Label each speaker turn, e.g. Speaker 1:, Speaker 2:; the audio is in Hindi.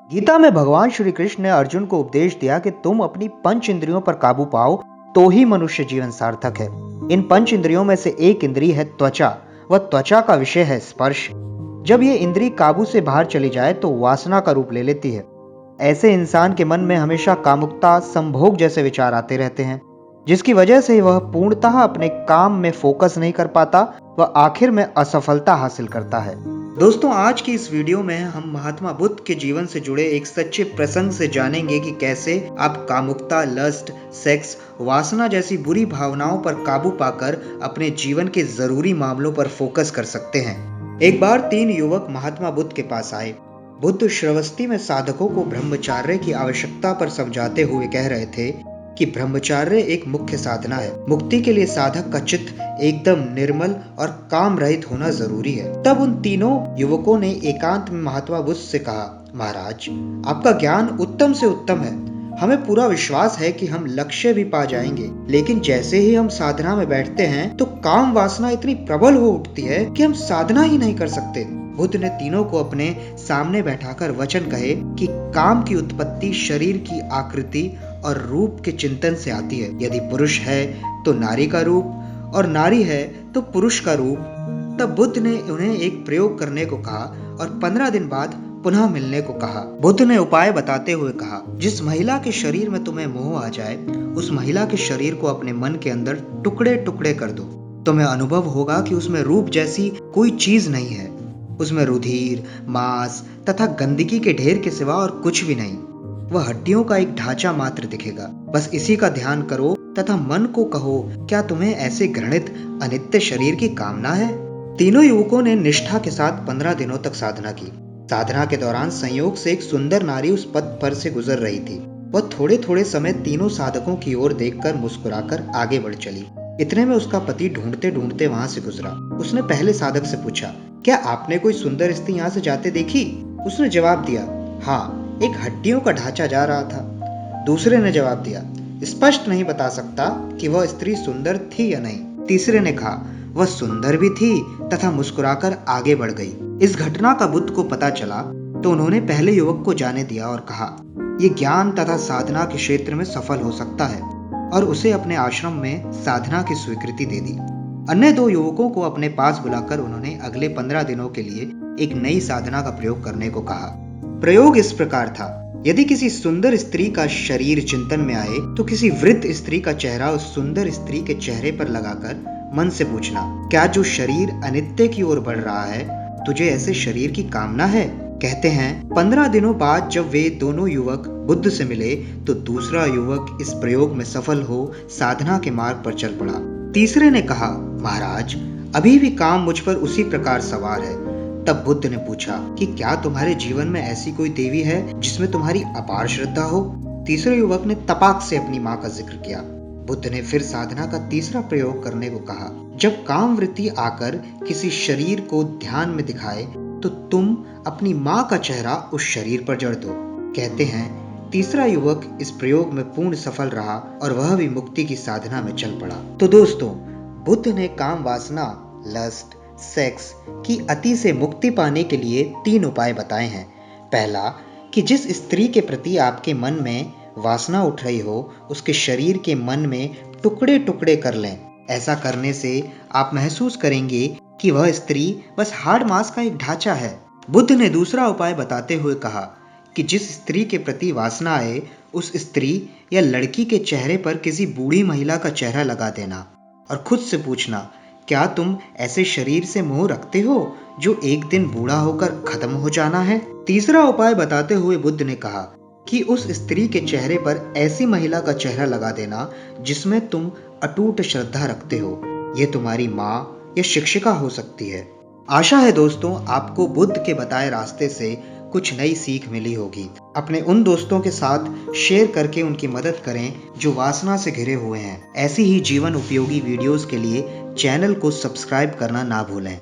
Speaker 1: गीता में भगवान श्री कृष्ण ने अर्जुन को उपदेश दिया कि तुम अपनी पंच इंद्रियों पर काबू पाओ तो ही मनुष्य जीवन सार्थक है। इन पंच इंद्रियों में से एक इंद्री है त्वचा। वह त्वचा का विषय है स्पर्श। जब ये इंद्री काबू से बाहर चली जाए तो वासना का रूप ले लेती है। ऐसे इंसान के मन में हमेशा कामुकता, संभोग जैसे विचार आते रहते हैं, जिसकी वजह से वह पूर्णतः अपने काम में फोकस नहीं कर पाता, वह आखिर में असफलता हासिल करता है। दोस्तों, आज की इस वीडियो में हम महात्मा बुद्ध के जीवन से जुड़े एक सच्चे प्रसंग से जानेंगे कि कैसे आप कामुकता, लस्ट, सेक्स, वासना जैसी बुरी भावनाओं पर काबू पाकर अपने जीवन के जरूरी मामलों पर फोकस कर सकते हैं। एक बार 3 युवक महात्मा बुद्ध के पास आए। बुद्ध श्रावस्ती में साधकों को ब्रह्मचर्य की आवश्यकता पर समझाते हुए कह रहे थे कि ब्रह्मचर्य एक मुख्य साधना है। मुक्ति के लिए साधक का चित्त एकदम निर्मल और काम रहित होना जरूरी है। तब उन तीनों युवकों ने एकांत में महात्मा बुद्ध से कहा, महाराज, आपका ज्ञान उत्तम से उत्तम है। हमें पूरा विश्वास है कि हम लक्ष्य भी पा जाएंगे, लेकिन जैसे ही हम साधना में बैठते हैं तो काम वासना इतनी प्रबल हो उठती है कि हम साधना ही नहीं कर सकते। बुद्ध ने तीनों को अपने सामने बैठाकर वचन कहे कि काम की उत्पत्ति शरीर की आकृति और रूप के चिंतन से आती है। यदि पुरुष है तो नारी का रूप और नारी है तो पुरुष का रूप। तब बुद्ध ने उन्हें एक प्रयोग करने को कहा और 15 दिन बाद पुनः मिलने को कहा। बुद्ध ने उपाय बताते हुए कहा, जिस महिला के शरीर में तुम्हें मोह आ जाए, उस महिला के शरीर को अपने मन के अंदर टुकड़े टुकड़े कर दो। तुम्हें अनुभव होगा कि उसमें रूप जैसी कोई चीज नहीं है। उसमें रुधिर, मांस तथा गंदगी के ढेर के सिवा और कुछ भी नहीं। वह हड्डियों का एक ढांचा मात्र दिखेगा। बस इसी का ध्यान करो तथा मन को कहो, क्या तुम्हें ऐसे घृणित अनित्य शरीर की कामना है? तीनों युवकों ने निष्ठा के साथ 15 दिनों तक साधना की। साधना के दौरान संयोग से एक सुंदर नारी उस पथ पर से गुजर रही थी। वह थोड़े थोड़े समय तीनों साधकों की ओर देखकर मुस्कुराकर आगे बढ़ चली। इतने में उसका पति ढूंढते ढूंढते वहां से गुजरा। उसने पहले साधक से पूछा, क्या आपने कोई सुंदर स्त्री यहाँ से जाते देखी? उसने जवाब दिया, हाँ, एक हड्डियों का ढांचा जा रहा था। दूसरे ने जवाब दिया, स्पष्ट नहीं बता सकता कि वह स्त्री सुंदर थी या नहीं। तीसरे ने कहा, वह सुंदर भी थी तथा मुस्कुराकर आगे बढ़ गई। इस घटना का बुद्ध को पता चला तो उन्होंने पहले युवक को जाने दिया और कहा, यह ज्ञान तथा साधना के क्षेत्र में सफल हो सकता है, और उसे अपने आश्रम में साधना की स्वीकृति दे दी। अन्य 2 युवकों को अपने पास बुलाकर उन्होंने अगले 15 दिनों के लिए एक नई साधना का प्रयोग करने को कहा। प्रयोग इस प्रकार था, यदि किसी सुंदर स्त्री का शरीर चिंतन में आए तो किसी वृद्ध स्त्री का चेहरा उस सुंदर स्त्री के चेहरे पर लगाकर मन से पूछना, क्या जो शरीर अनित्य की ओर बढ़ रहा है, तुझे ऐसे शरीर की कामना है? कहते हैं 15 दिनों बाद जब वे दोनों युवक बुद्ध से मिले तो दूसरा युवक इस प्रयोग में सफल हो साधना के मार्ग पर चल पड़ा। तीसरे ने कहा, महाराज, अभी भी काम मुझ पर उसी प्रकार सवार है। तब बुद्ध ने पूछा कि क्या तुम्हारे जीवन में ऐसी कोई देवी है जिसमें तुम्हारी अपार श्रद्धा हो? तीसरे युवक ने तपाक से अपनी माँ का जिक्र किया। बुद्ध ने फिर साधना का तीसरा प्रयोग करने को कहा। जब काम वृत्ति आकर किसी शरीर को ध्यान में दिखाए तो तुम अपनी माँ का चेहरा उस शरीर पर जड़ दो। कहते हैं तीसरा युवक इस प्रयोग में पूर्ण सफल रहा और वह भी मुक्ति की साधना में चल पड़ा। तो दोस्तों, बुद्ध ने काम वासना, लस्ट, सेक्स की अति से मुक्ति पाने के लिए 3 उपाय बताए हैं। पहला, कि जिस स्त्री के प्रति आपके मन में वासना उठ रही हो, उसके शरीर के मन में टुकड़े टुकड़े कर लें। ऐसा करने से आप महसूस करेंगे कि वह स्त्री बस हाड़ मांस का एक ढांचा है। बुद्ध ने दूसरा उपाय बताते हुए कहा कि जिस स्त्री के प्रति वासना आए, उस स्त्री या लड़की के चेहरे पर किसी बूढ़ी महिला का चेहरा लगा देना और खुद से पूछना, क्या तुम ऐसे शरीर से मोह रखते हो जो एक दिन बूढ़ा होकर खत्म हो जाना है? तीसरा उपाय बताते हुए बुद्ध ने कहा कि उस स्त्री के चेहरे पर ऐसी महिला का चेहरा लगा देना जिसमें तुम अटूट श्रद्धा रखते हो। ये तुम्हारी माँ या शिक्षिका हो सकती है। आशा है दोस्तों, आपको बुद्ध के बताए रास्ते से कुछ नई सीख मिली होगी। अपने उन दोस्तों के साथ शेयर करके उनकी मदद करें जो वासना से घिरे हुए हैं। ऐसी ही जीवन उपयोगी वीडियोस के लिए चैनल को सब्सक्राइब करना ना भूलें।